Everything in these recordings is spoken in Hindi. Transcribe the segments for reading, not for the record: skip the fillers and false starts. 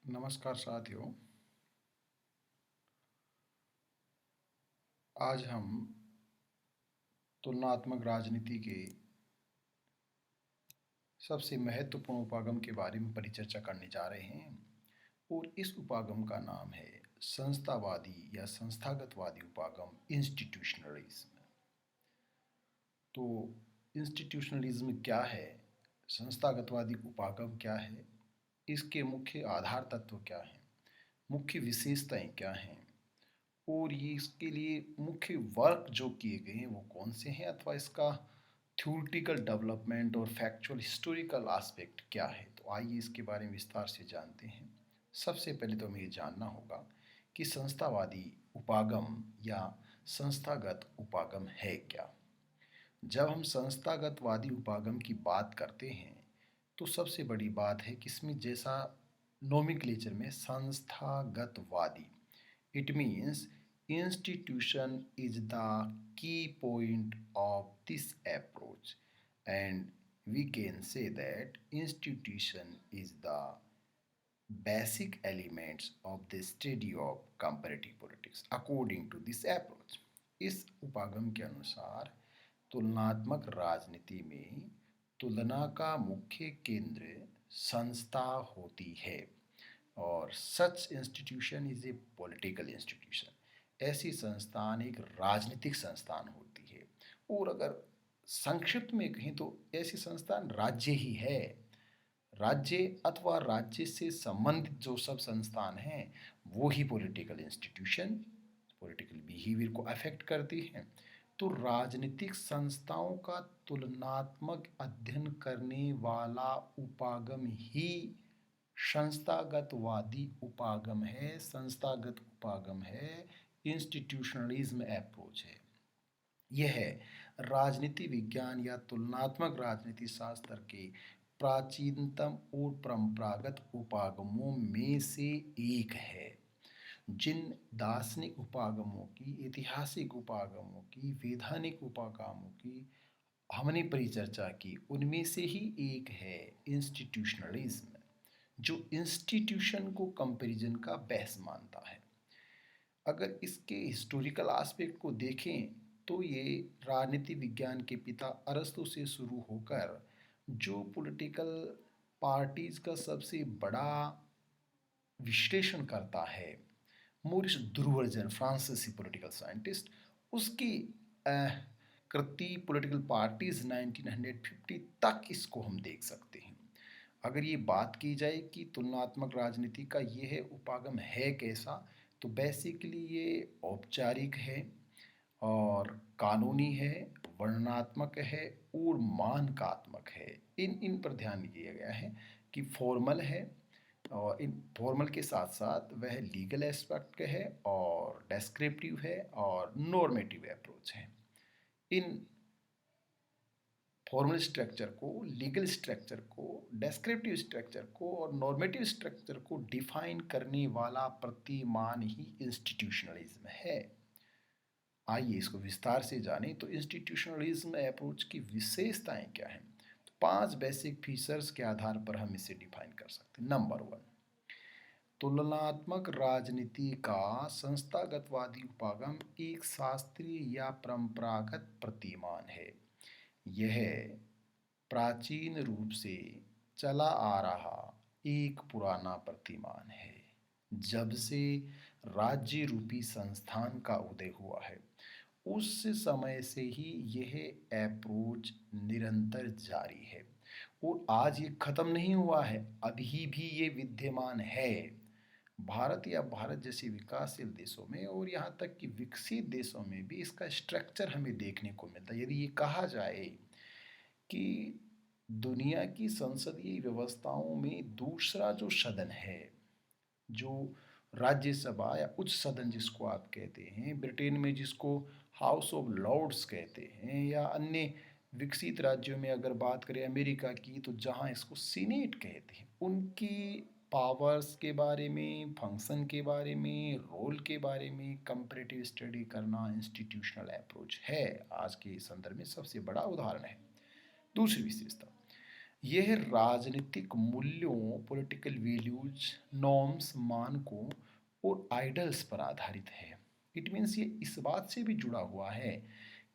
नमस्कार साथियों। आज हम तुलनात्मक राजनीति के सबसे महत्वपूर्ण उपागम के बारे में परिचर्चा करने जा रहे हैं और इस उपागम का नाम है संस्थावादी या संस्थागतवादी उपागम इंस्टीट्यूशनलिज्म। तो इंस्टीट्यूशनलिज्म क्या है, संस्थागतवादी उपागम क्या है, इसके मुख्य आधार तत्व क्या हैं, मुख्य विशेषताएं क्या हैं और ये इसके लिए मुख्य वर्क जो किए गए हैं वो कौन से हैं, अथवा इसका थ्योरेटिकल डेवलपमेंट और फैक्चुअल हिस्टोरिकल एस्पेक्ट क्या है। तो आइए इसके बारे में विस्तार से जानते हैं। सबसे पहले तो हमें ये जानना होगा कि संस्थावादी उपागम या संस्थागत उपागम है क्या। जब हम संस्थागतवादी उपागम की बात करते हैं तो सबसे बड़ी बात है कि इसमें जैसा नोमेनक्लेचर में संस्थागतवादी, it means institution is the key point of this approach, and we can say that institution is the basic elements of the study of comparative politics according to this approach। इस उपागम के अनुसार तुलनात्मक राजनीति में तुलना का मुख्य केंद्र संस्था होती है और such institution is a political institution. ऐसी संस्थान एक राजनीतिक संस्थान होती है और अगर संक्षिप्त में कहें तो ऐसी संस्थान राज्य ही है। राज्य अथवा राज्य से संबंधित जो सब संस्थान हैं वो ही पॉलिटिकल इंस्टीट्यूशन, पॉलिटिकल बिहेवियर को अफेक्ट करती हैं। तो राजनीतिक संस्थाओं का तुलनात्मक अध्ययन करने वाला उपागम ही संस्थागतवादी उपागम है, संस्थागत उपागम है, इंस्टीट्यूशनलिज्म अप्रोच है। यह राजनीति विज्ञान या तुलनात्मक राजनीति शास्त्र के प्राचीनतम और परंपरागत उपागमों में से एक है। जिन दार्शनिक उपागमों की, ऐतिहासिक उपागमों की, वैधानिक उपागमों की हमने परिचर्चा की, उनमें से ही एक है इंस्टीट्यूशनलिज्म, जो इंस्टीट्यूशन को कंपैरिजन का बेस मानता है। अगर इसके हिस्टोरिकल एस्पेक्ट को देखें तो ये राजनीति विज्ञान के पिता अरस्तु से शुरू होकर जो पॉलिटिकल पार्टीज का सबसे बड़ा विश्लेषण करता है, मोरिस दुर्वर्जन, फ्रांसीसी पॉलिटिकल साइंटिस्ट, उसकी कृति पॉलिटिकल पार्टीज 1950 तक इसको हम देख सकते हैं। अगर ये बात की जाए कि तुलनात्मक राजनीति का यह उपागम है कैसा, तो बेसिकली ये औपचारिक है और कानूनी है, वर्णनात्मक है और मानकात्मक है। इन पर ध्यान दिया गया है कि फॉर्मल है और इन फॉर्मल के साथ साथ वह लीगल एस्पेक्ट है और डेस्क्रिप्टिव है और नॉर्मेटिव अप्रोच है। इन फॉर्मल स्ट्रक्चर को, लीगल स्ट्रक्चर को, डेस्क्रिप्टिव स्ट्रक्चर को और नॉर्मेटिव स्ट्रक्चर को डिफाइन करने वाला प्रतिमान ही इंस्टीट्यूशनलिज्म है। आइए इसको विस्तार से जानें। तो इंस्टीट्यूशनलिज्म अप्रोच की विशेषताएं क्या हैं? तो 5 बेसिक फीचर्स के आधार पर हम इसे डिफाइन कर सकते हैं। नंबर 1, तुलनात्मक राजनीति का संस्थागतवादी उपागम एक शास्त्रीय या परंपरागत प्रतिमान है। यह प्राचीन रूप से चला आ रहा एक पुराना प्रतिमान है। जब से राज्य रूपी संस्थान का उदय हुआ है उस समय से ही यह अप्रोच निरंतर जारी है और आज ये खत्म नहीं हुआ है, अभी भी ये विद्यमान है। भारत या भारत जैसे विकासशील देशों में और यहाँ तक कि विकसित देशों में भी इसका स्ट्रक्चर हमें देखने को मिलता है। यदि ये कहा जाए कि दुनिया की संसदीय व्यवस्थाओं में दूसरा जो सदन है, जो राज्यसभा या उच्च सदन जिसको आप कहते हैं, ब्रिटेन में जिसको हाउस ऑफ लॉर्ड्स कहते हैं, या अन्य विकसित राज्यों में अगर बात करें अमेरिका की तो जहां इसको सीनेट कहते हैं, उनकी पावर्स के बारे में, फंक्शन के बारे में, रोल के बारे में कंपैरेटिव स्टडी करना इंस्टीट्यूशनल अप्रोच है। आज के संदर्भ में सबसे बड़ा उदाहरण है। दूसरी विशेषता, यह राजनीतिक मूल्यों, पॉलिटिकल वैल्यूज, नॉर्म्स, मानकों और आइडल्स पर आधारित है। इट मीन्स ये इस बात से भी जुड़ा हुआ है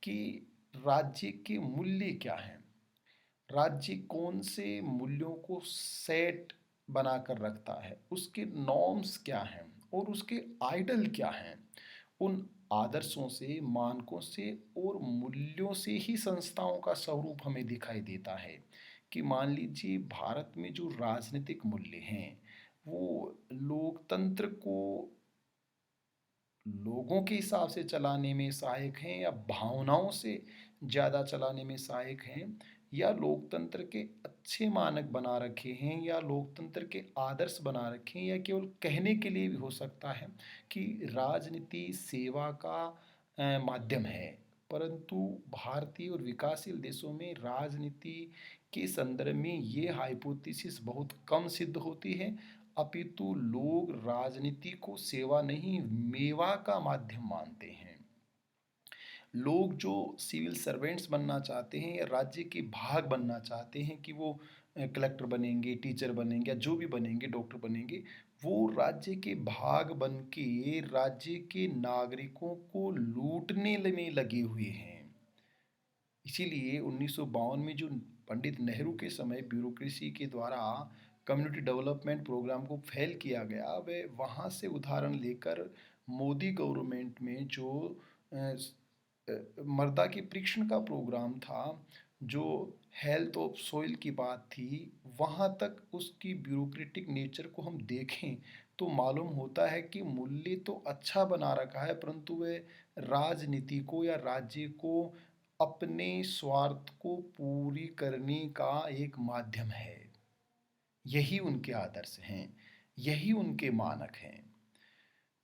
कि राज्य के मूल्य क्या हैं, राज्य कौन से मूल्यों को सेट बनाकर रखता है, उसके नॉर्म्स क्या हैं और उसके आइडल क्या हैं। उन आदर्शों से, मानकों से और मूल्यों से ही संस्थाओं का स्वरूप हमें दिखाई देता है। कि मान लीजिए भारत में जो राजनीतिक मूल्य हैं वो लोकतंत्र को लोगों के हिसाब से चलाने में सहायक हैं या भावनाओं से ज़्यादा चलाने में सहायक हैं, या लोकतंत्र के अच्छे मानक बना रखे हैं या लोकतंत्र के आदर्श बना रखे हैं, या केवल कहने के लिए भी हो सकता है कि राजनीति सेवा का माध्यम है। परंतु भारतीय और विकासशील देशों में राजनीति के संदर्भ में ये हाइपोथेसिस बहुत कम सिद्ध होती है, अपितु लोग राजनीति को सेवा नहीं मेवा का माध्यम मानते हैं। लोग जो सिविल सर्वेंट्स बनना चाहते हैं या राज्य के भाग बनना चाहते हैं कि वो कलेक्टर बनेंगे, टीचर बनेंगे या जो भी बनेंगे, डॉक्टर बनेंगे, वो राज्य के भाग बन के राज्य के नागरिकों को लूटने में लगे हुए हैं। इसीलिए 1952 में जो पंडित नेहरू के समय ब्यूरोक्रेसी के द्वारा कम्युनिटी डेवलपमेंट प्रोग्राम को फेल किया गया, वे वहाँ से उदाहरण लेकर मोदी गवर्नमेंट में जो मृदा के परीक्षण का प्रोग्राम था, जो हेल्थ ऑफ सॉइल की बात थी, वहाँ तक उसकी ब्यूरोक्रेटिक नेचर को हम देखें तो मालूम होता है कि मूल्य तो अच्छा बना रखा है, परंतु वह राजनीति को या राज्य को अपने स्वार्थ को पूरी करने का एक माध्यम है। यही उनके आदर्श हैं, यही उनके मानक हैं।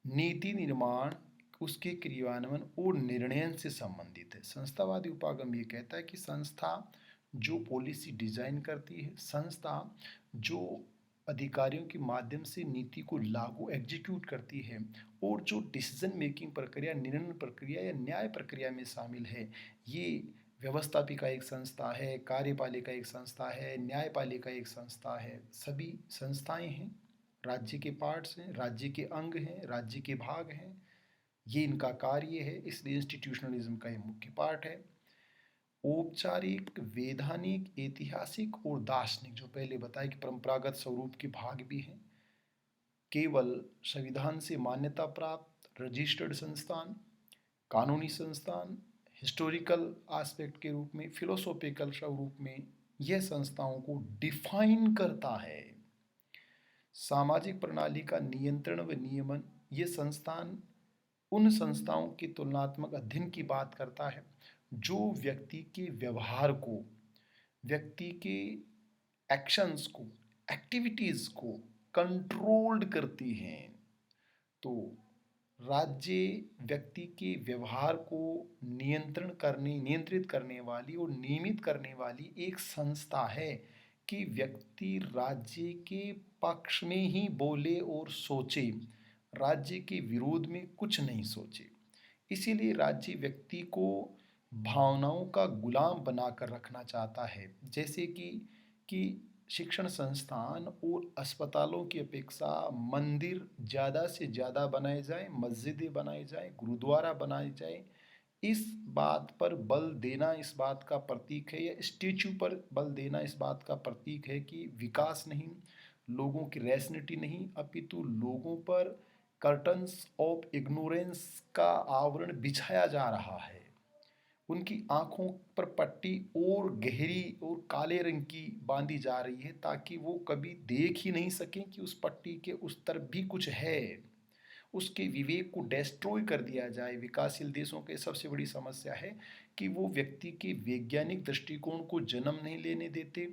नीति निर्माण उसके क्रियान्वयन और निर्णयन से संबंधित है। संस्थावादी उपागम ये कहता है कि संस्था जो पॉलिसी डिजाइन करती है, संस्था जो अधिकारियों के माध्यम से नीति को लागू एग्जीक्यूट करती है, और जो डिसीजन मेकिंग प्रक्रिया, निर्णय प्रक्रिया या न्याय प्रक्रिया में शामिल है, ये व्यवस्थापिका एक संस्था है, कार्यपालिका एक संस्था है, न्यायपालिका एक संस्था है। सभी संस्थाएं हैं, राज्य के पार्ट्स हैं, राज्य के अंग हैं, राज्य के भाग हैं। ये इनका कार्य है, इसलिए इंस्टीट्यूशनलिज्म का ये मुख्य पार्ट है। औपचारिक, वैधानिक, ऐतिहासिक और दार्शनिक, जो पहले बताया कि परंपरागत स्वरूप के भाग भी हैं। केवल संविधान से मान्यता प्राप्त रजिस्टर्ड संस्थान, कानूनी संस्थान, हिस्टोरिकल एस्पेक्ट के रूप में, फिलोसॉफिकल स्वरूप में यह संस्थाओं को डिफाइन करता है। सामाजिक प्रणाली का नियंत्रण व नियमन, ये संस्थान उन संस्थाओं की तुलनात्मक अध्ययन की बात करता है जो व्यक्ति के व्यवहार को, व्यक्ति के एक्शंस को, एक्टिविटीज़ को कंट्रोल्ड करती हैं। तो राज्य व्यक्ति के व्यवहार को नियंत्रित करने वाली और नियमित करने वाली एक संस्था है कि व्यक्ति राज्य के पक्ष में ही बोले और सोचे, राज्य के विरोध में कुछ नहीं सोचे। इसीलिए राज्य व्यक्ति को भावनाओं का गुलाम बनाकर रखना चाहता है। जैसे कि शिक्षण संस्थान और अस्पतालों की अपेक्षा मंदिर ज़्यादा से ज़्यादा बनाए जाएं, मस्जिदें बनाई जाएं, गुरुद्वारा बनाए जाएं, इस बात पर बल देना इस बात का प्रतीक है, या स्टेचू पर बल देना इस बात का प्रतीक है कि विकास नहीं, लोगों की रैशनिटी नहीं, अपितु लोगों पर कर्टन्स ऑफ इग्नोरेंस का आवरण बिछाया जा रहा है। उनकी आंखों पर पट्टी और गहरी और काले रंग की बांधी जा रही है ताकि वो कभी देख ही नहीं सकें कि उस पट्टी के उस तरफ भी कुछ है। उसके विवेक को डिस्ट्रॉय कर दिया जाए। विकासशील देशों की सबसे बड़ी समस्या है कि वो व्यक्ति के वैज्ञानिक दृष्टिकोण को जन्म नहीं लेने देते,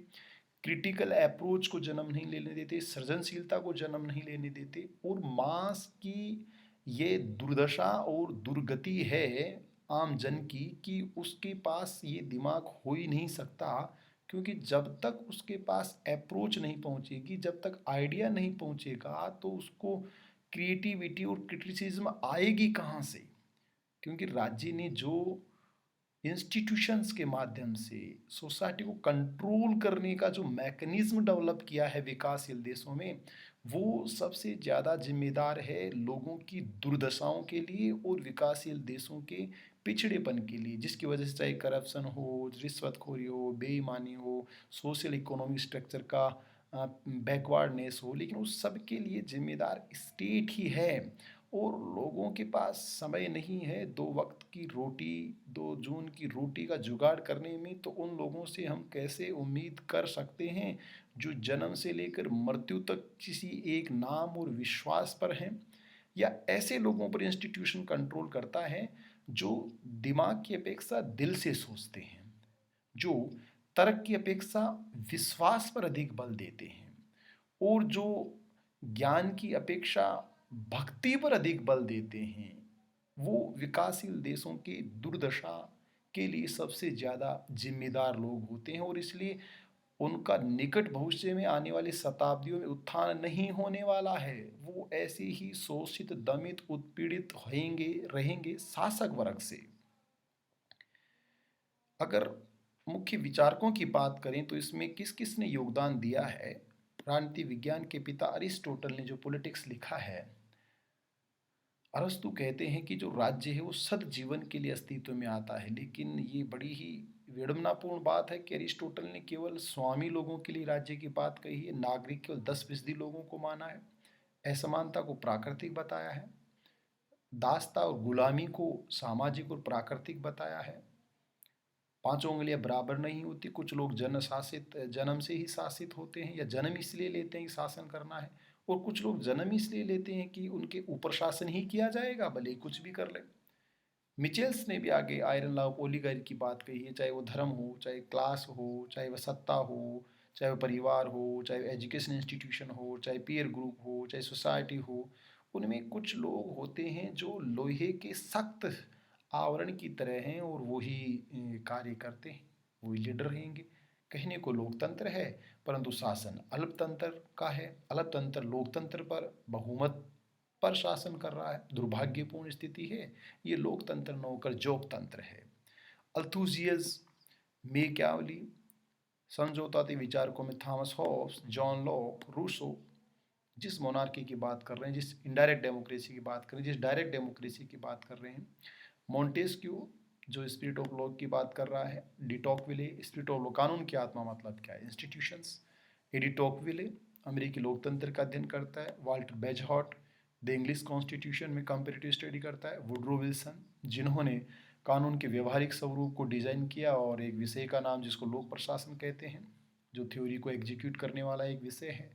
क्रिटिकल अप्रोच को जन्म नहीं लेने देते, सृजनशीलता को जन्म नहीं लेने देते, और मास की ये दुर्दशा और दुर्गति है आम जन की कि उसके पास ये दिमाग हो ही नहीं सकता, क्योंकि जब तक उसके पास अप्रोच नहीं पहुंचेगी, जब तक आइडिया नहीं पहुंचेगा, तो उसको क्रिएटिविटी और क्रिटिसिज्म आएगी कहाँ से। क्योंकि राज्य ने जो इंस्टीट्यूशंस के माध्यम से सोसाइटी को कंट्रोल करने का जो मैकेनिज्म डेवलप किया है विकासशील देशों में, वो सबसे ज़्यादा जिम्मेदार है लोगों की दुर्दशाओं के लिए और विकासशील देशों के पिछड़ेपन के लिए, जिसकी वजह से चाहे करप्शन हो, रिश्वतखोरी हो, बेईमानी हो, सोशल इकोनॉमिक स्ट्रक्चर का बैकवर्डनेस हो, लेकिन उस सब के लिए जिम्मेदार स्टेट ही है। और लोगों के पास समय नहीं है 2 वक्त की रोटी, 2 जून की रोटी का जुगाड़ करने में, तो उन लोगों से हम कैसे उम्मीद कर सकते हैं जो जन्म से लेकर मृत्यु तक किसी एक नाम और विश्वास पर हैं, या ऐसे लोगों पर इंस्टीट्यूशन कंट्रोल करता है जो दिमाग की अपेक्षा दिल से सोचते हैं, जो तर्क की अपेक्षा विश्वास पर अधिक बल देते हैं, और जो ज्ञान की अपेक्षा भक्ति पर अधिक बल देते हैं, वो विकासशील देशों की दुर्दशा के लिए सबसे ज़्यादा जिम्मेदार लोग होते हैं। और इसलिए उनका निकट भविष्य में आने वाली शताब्दियों में उत्थान नहीं होने वाला है। वो ऐसे ही शोषित, दमित, उत्पीड़ित रहेंगे शासक वर्ग से। अगर मुख्य विचारकों की बात करें तो इसमें किस किस ने योगदान दिया है। राजनीति विज्ञान के पिता अरिस्टोटल ने जो पॉलिटिक्स लिखा है, अरस्तु कहते हैं कि जो राज्य है वो सद जीवन के लिए अस्तित्व में आता है, लेकिन ये बड़ी ही विडंबनापूर्ण बात है कि अरिस्टोटल ने केवल स्वामी लोगों के लिए राज्य की बात कही है, नागरिक केवल 10% लोगों को माना है, असमानता को प्राकृतिक बताया है, दासता और गुलामी को सामाजिक और प्राकृतिक बताया है, 5 उंगलियां बराबर नहीं होती, कुछ लोग जन्म से ही शासित होते हैं या जन्म इसलिए लेते हैं कि शासन करना है, और कुछ लोग जन्म इसलिए लेते हैं कि उनके ऊपर शासन ही किया जाएगा, भले ही कुछ भी कर ले। मिचेल्स ने भी आगे आयरन लॉ ऑफ ओलिगार्की की बात कही है, चाहे वो धर्म हो, चाहे क्लास हो, चाहे वह सत्ता हो, चाहे वो परिवार हो, चाहे एजुकेशन इंस्टीट्यूशन हो, चाहे पीयर ग्रुप हो, चाहे सोसाइटी हो, उनमें कुछ लोग होते हैं जो लोहे के सख्त आवरण की तरह हैं और वही कार्य करते हैं, वही लीडर रहेंगे। कहने को लोकतंत्र है, परंतु शासन अल्पतंत्र का है। अल्पतंत्र लोकतंत्र पर बहुमत पर शासन कर रहा है, दुर्भाग्यपूर्ण स्थिति है। ये लोकतंत्र नौकर जोक तंत्र है। अल्थुजियस, मेक्यावली, समझौताती विचारकों में Thomas Hobbes, John Locke, Rousseau, जिस मोनार्की की बात कर रहे हैं, जिस इनडायरेक्ट डेमोक्रेसी की बात कर रहे हैं, जिस डायरेक्ट डेमोक्रेसी की बात कर रहे हैं, मोंटेस्क्यू जो स्पिरिट ऑफ लॉ की बात कर रहा है, डी टॉकविले स्पिरिट ऑफ लॉ, कानून की आत्मा मतलब क्या है, इंस्टीट्यूशंस, एडी टॉकविले अमेरिकी लोकतंत्र का अध्ययन करता है, Walter Bagehot the English constitution में कंपेरेटिव स्टडी करता है, वुड्रो विल्सन जिन्होंने कानून के व्यवहारिक स्वरूप को डिजाइन किया और एक विषय का नाम जिसको लोक प्रशासन कहते हैं, जो थ्योरी को एग्जीक्यूट करने वाला एक विषय है,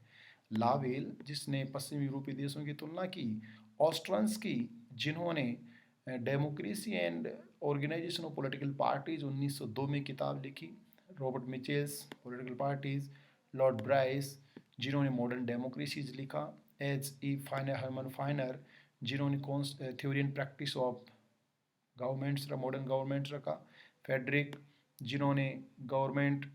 लावेल जिसने पश्चिमी यूरोपीय देशों की तुलना की, ऑस्ट्रंस्की जिन्होंने democracy and organisation of political parties 1902 में किताब लिखी, Robert Michels political parties, Lord Bryce जिन्होंने मॉडर्न डेमोक्रेसीज लिखा, H E Finer Herman Finer जिन्होंने theory and practice of governments modern government रखा, फेडरिक जिन्होंने गवर्नमेंट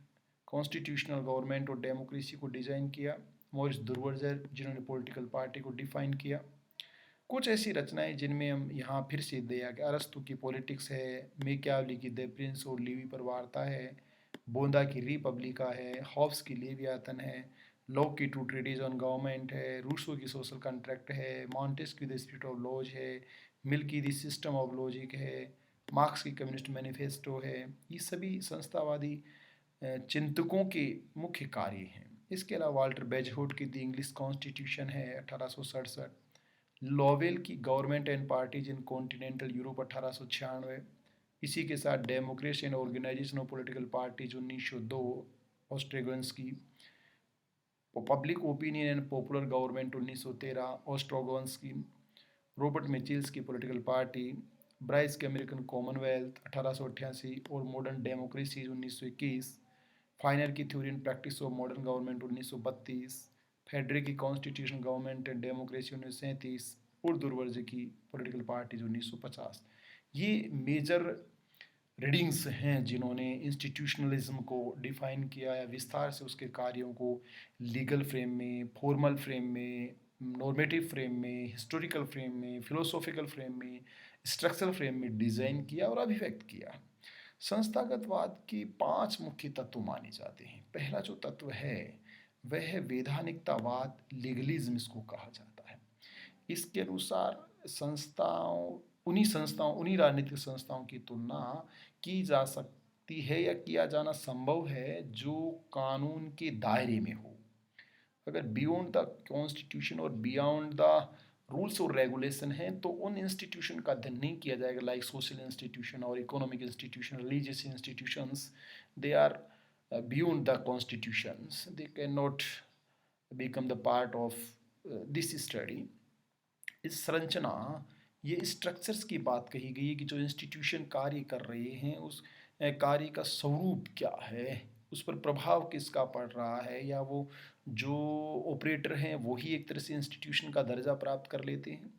कॉन्स्टिट्यूशनल गवर्नमेंट और डेमोक्रेसी को डिज़ाइन किया, मॉरिस दुर्वजर जिन्होंने पॉलिटिकल पार्टी को डिफाइन किया। कुछ ऐसी रचनाएं जिनमें हम यहाँ फिर से दिया गया, अरस्तु की पॉलिटिक्स है, मेक्यावली की द प्रिंस और लीवी पर वार्ता है, बोंदा की रिपब्लिका है, हॉब्स की लेवियाथन है, लॉक की टू ट्रीटीज ऑन गवर्नमेंट है, रूसो की सोशल कॉन्ट्रैक्ट है, Montesquieu the spirit of laws है, मिल की द सिस्टम ऑफ लॉजिक है, मार्क्स की कम्युनिस्ट मैनिफेस्टो है। ये सभी संस्थावादी चिंतकों के मुख्य कार्य हैं। इसके अलावा वाल्टर बेजहोट की द इंग्लिश कॉन्स्टिट्यूशन है 1867, लॉवेल की government and parties in continental Europe 1896, इसी के साथ democracy and organisation of political parties 1902 Ostrogorski की, public opinion and popular government 1913 Ostrogorski की, रॉबर्ट मिचेल्स की पॉलिटिकल पार्टी, ब्राइस के अमेरिकन कॉमनवेल्थ 1888 और मॉडर्न डेमोक्रेसी 1921, फाइनर की theory and practice of modern government 1932, Friedrich की कॉन्स्टिट्यूशन गवर्नमेंट एंड डेमोक्रेसी 1937 और दुर्वर्ज की पॉलिटिकल पार्टीज 1950। ये मेजर रीडिंग्स हैं जिन्होंने इंस्टीट्यूशनलिज्म को डिफाइन किया या विस्तार से उसके कार्यों को लीगल फ्रेम में, फॉर्मल फ्रेम में, नॉर्मेटिव फ्रेम में, हिस्टोरिकल फ्रेम में, फिलोसॉफिकल फ्रेम में, स्ट्रक्चरल फ्रेम में डिज़ाइन किया और अभिव्यक्त किया। संस्थागतवाद के 5 मुख्य तत्व माने जाते हैं। पहला जो तत्व है वह है वैधानिकतावाद, लीगलिज्म इसको कहा जाता है। इसके अनुसार उन्हीं राजनीतिक संस्थाओं की तुलना की जा सकती है या किया जाना संभव है जो कानून के दायरे में हो। अगर बियॉन्ड द कॉन्स्टिट्यूशन और बियॉन्ड द रूल्स और रेगुलेशन है तो उन इंस्टीट्यूशन का अध्ययन नहीं किया जाएगा, लाइक सोशल इंस्टीट्यूशन और economic institution, religious institutions, they are beyond the constitutions, they can not become the part of this study. इस संरचना, ये स्ट्रक्चर्स की बात कही गई है कि जो इंस्टीट्यूशन कार्य कर रहे हैं उस कार्य का स्वरूप क्या है, उस पर प्रभाव किसका पड़ रहा है, या वो जो ऑपरेटर हैं वही एक तरह से इंस्टीट्यूशन का दर्जा प्राप्त कर लेते हैं।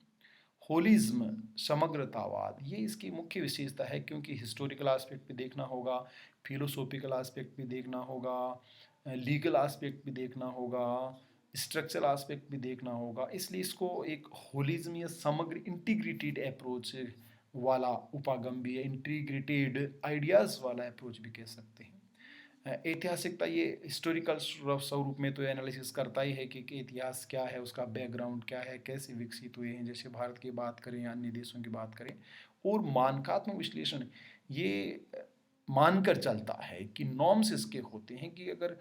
होलिज्म, समग्रतावाद, ये इसकी मुख्य विशेषता है क्योंकि हिस्टोरिकल एस्पेक्ट भी देखना होगा, फिलोसॉफिकल एस्पेक्ट भी देखना होगा, लीगल एस्पेक्ट भी देखना होगा, स्ट्रक्चरल एस्पेक्ट भी देखना होगा। इसलिए इसको एक होलिज्म या समग्र इंटीग्रेटेड अप्रोच वाला उपागम भी है, इंटीग्रेटेड आइडियाज़ वाला अप्रोच भी कह सकते हैं। ऐतिहासिकता, ये हिस्टोरिकल स्वरूप में तो एनालिसिस करता ही है कि इतिहास क्या है, उसका बैकग्राउंड क्या है, कैसे विकसित हुए हैं, जैसे भारत की बात करें या अन्य देशों की बात करें। और मानकात्मक विश्लेषण, ये मानकर चलता है कि नॉर्म्स इसके होते हैं कि अगर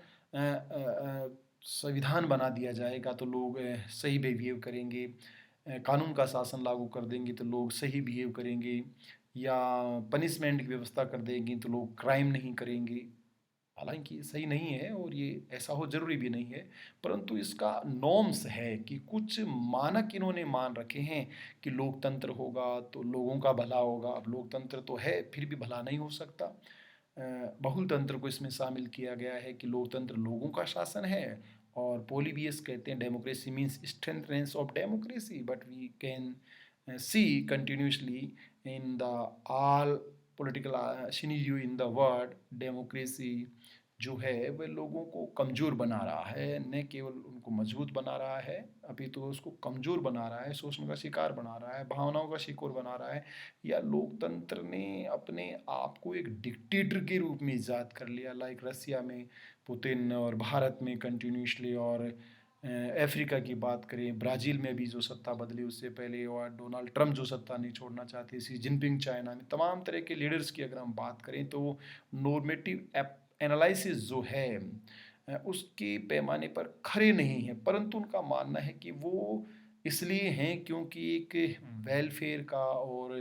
संविधान बना दिया जाएगा तो लोग सही बिहेव करेंगे, कानून का शासन लागू कर देंगे तो लोग सही बिहेव करेंगे, या पनिशमेंट की व्यवस्था कर देंगे तो लोग क्राइम नहीं करेंगे। हालांकि सही नहीं है और ये ऐसा हो जरूरी भी नहीं है, परंतु इसका नॉर्म्स है कि कुछ मानक इन्होंने मान रखे हैं कि लोकतंत्र होगा तो लोगों का भला होगा। अब लोकतंत्र तो है फिर भी भला नहीं हो सकता। बहुतंत्र को इसमें शामिल किया गया है कि लोकतंत्र लोगों का शासन है, और पोलिबियस कहते हैं democracy means strengthness of democracy, but we can see continuously in the all political scenario in the world, democracy जो है वह लोगों को कमज़ोर बना रहा है, न केवल उनको मजबूत बना रहा है अभी तो उसको कमज़ोर बना रहा है, शोषण का शिकार बना रहा है, भावनाओं का शिकार बना रहा है। या लोकतंत्र ने अपने आप को एक डिक्टेटर के रूप में ईजाद कर लिया, लाइक रसिया में पुतिन और भारत में कंटिन्यूसली, और अफ्रीका की बात करें, ब्राज़ील में भी जो सत्ता बदली उससे पहले, और डोनाल्ड ट्रंप जो सत्ता नहीं छोड़ना चाहते, शी जिनपिंग चाइना में, तमाम तरह के लीडर्स की अगर हम बात करें तो नॉर्मेटिव एनालिसिस जो है उसके पैमाने पर खरे नहीं हैं, परंतु उनका मानना है कि वो इसलिए हैं क्योंकि एक वेलफेयर का और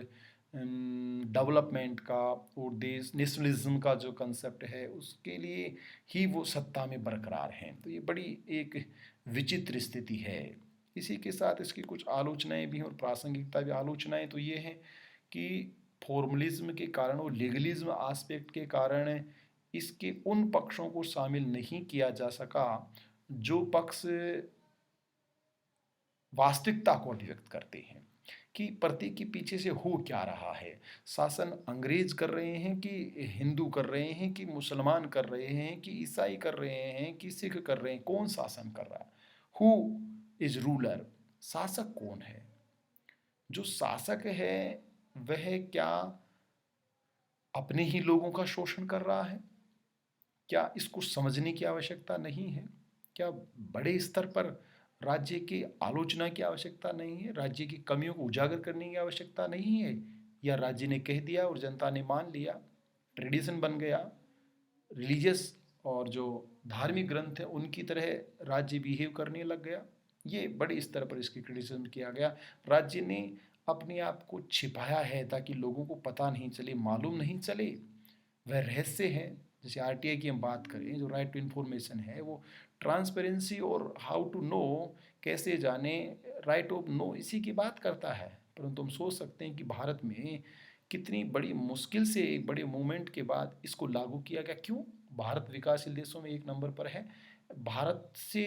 डेवलपमेंट का और देश नेशनलिज्म का जो कंसेप्ट है उसके लिए ही वो सत्ता में बरकरार हैं। तो ये बड़ी एक विचित्र स्थिति है। इसी के साथ इसकी कुछ आलोचनाएं भी हैं और प्रासंगिकता भी। आलोचनाएं तो ये हैं कि फॉर्मलिज्म के कारण और लीगलिज्म एस्पेक्ट के कारण इसके उन पक्षों को शामिल नहीं किया जा सका जो पक्ष वास्तविकता को अभिव्यक्त करते हैं कि प्रतीक के पीछे से हो क्या रहा है। शासन अंग्रेज कर रहे हैं कि हिंदू कर रहे हैं कि मुसलमान कर रहे हैं कि ईसाई कर रहे हैं कि सिख कर रहे हैं, कौन शासन कर रहा है, हु इज रूलर, शासक कौन है। जो शासक है वह क्या अपने ही लोगों का शोषण कर रहा है? क्या इसको समझने की आवश्यकता नहीं है? क्या बड़े स्तर पर राज्य की आलोचना की आवश्यकता नहीं है? राज्य की कमियों को उजागर करने की आवश्यकता नहीं है? या राज्य ने कह दिया और जनता ने मान लिया, ट्रेडिशन बन गया, रिलीजियस और जो धार्मिक ग्रंथ है उनकी तरह राज्य बिहेव करने लग गया? ये बड़े स्तर पर इसकी क्रिटिसिज्म किया गया। राज्य ने अपने आप को छिपाया है ताकि लोगों को पता नहीं चले, मालूम नहीं चले, वह रहस्य है। जैसे आरटीआई की हम बात करें, जो राइट टू इन्फॉर्मेशन है, वो ट्रांसपेरेंसी और हाउ टू नो, कैसे जाने, राइट ऑफ नो, इसी की बात करता है। परंतु हम सोच सकते हैं कि भारत में कितनी बड़ी मुश्किल से एक बड़े मूवमेंट के बाद इसको लागू किया गया। क्यों? भारत विकासशील देशों में एक नंबर पर है। भारत से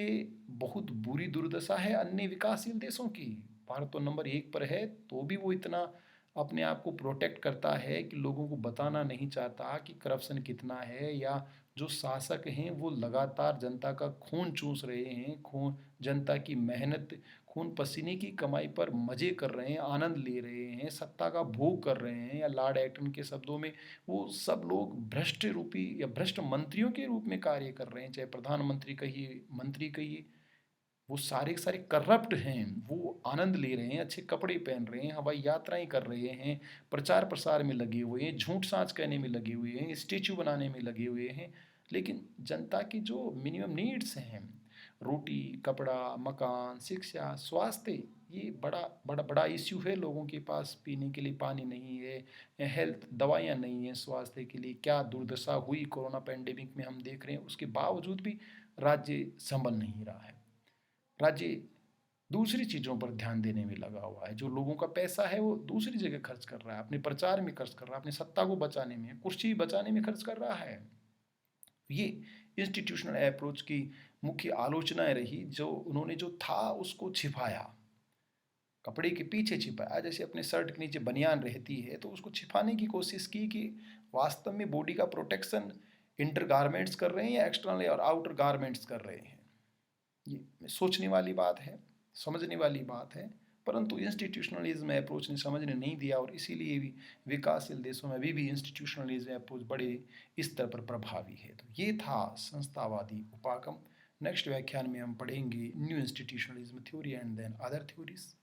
बहुत बुरी दुर्दशा है अन्य विकासशील देशों की। भारत तो नंबर 1 पर है, तो भी वो इतना अपने आप को प्रोटेक्ट करता है कि लोगों को बताना नहीं चाहता कि करप्शन कितना है, या जो शासक हैं वो लगातार जनता का खून चूस रहे हैं, खून, जनता की मेहनत, खून पसीने की कमाई पर मजे कर रहे हैं, आनंद ले रहे हैं, सत्ता का भोग कर रहे हैं, या लॉर्ड एक्टन के शब्दों में वो सब लोग भ्रष्ट रूपी या भ्रष्ट मंत्रियों के रूप में कार्य कर रहे हैं, चाहे प्रधानमंत्री कहिए, मंत्री कहिए, वो सारे के सारे करप्ट हैं। वो आनंद ले रहे हैं, अच्छे कपड़े पहन रहे हैं, हवाई यात्राएं कर रहे हैं, प्रचार प्रसार में लगे हुए हैं, झूठ साँच कहने में लगे हुए हैं, स्टेचू बनाने में लगे हुए हैं। लेकिन जनता की जो मिनिमम नीड्स हैं, रोटी, कपड़ा, मकान, शिक्षा, स्वास्थ्य, ये बड़ा बड़ा बड़ा इश्यू है। लोगों के पास पीने के लिए पानी नहीं है, हेल्थ दवाइयाँ नहीं हैं स्वास्थ्य के लिए। क्या दुर्दशा हुई कोरोना पैंडेमिक में हम देख रहे हैं। उसके बावजूद भी राज्य संभल नहीं रहा है। राज्य दूसरी चीज़ों पर ध्यान देने में लगा हुआ है। जो लोगों का पैसा है वो दूसरी जगह खर्च कर रहा है, अपने प्रचार में खर्च कर रहा है, अपनी सत्ता को बचाने में, कुर्सी बचाने में खर्च कर रहा है। ये इंस्टीट्यूशनल अप्रोच की मुख्य आलोचनाएं रही। जो उन्होंने जो था उसको छिपाया, कपड़े के पीछे छिपाया। जैसे अपने शर्ट के नीचे बनियान रहती है तो उसको छिपाने की कोशिश की कि वास्तव में बॉडी का प्रोटेक्शन इंटर गारमेंट्स कर रहे हैं या एक्सटर्नल और आउटर गारमेंट्स कर रहे हैं। ये सोचने वाली बात है, समझने वाली बात है। परंतु इंस्टीट्यूशनलिज्म अप्रोच ने समझने नहीं दिया, और इसीलिए भी विकासशील देशों में अभी भी इंस्टीट्यूशनलिज्म अप्रोच बड़े स्तर पर प्रभावी है। तो ये था संस्थावादी उपागम। नेक्स्ट व्याख्यान में हम पढ़ेंगे new institutionalism theory and then other theories.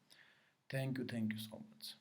Thank you so much.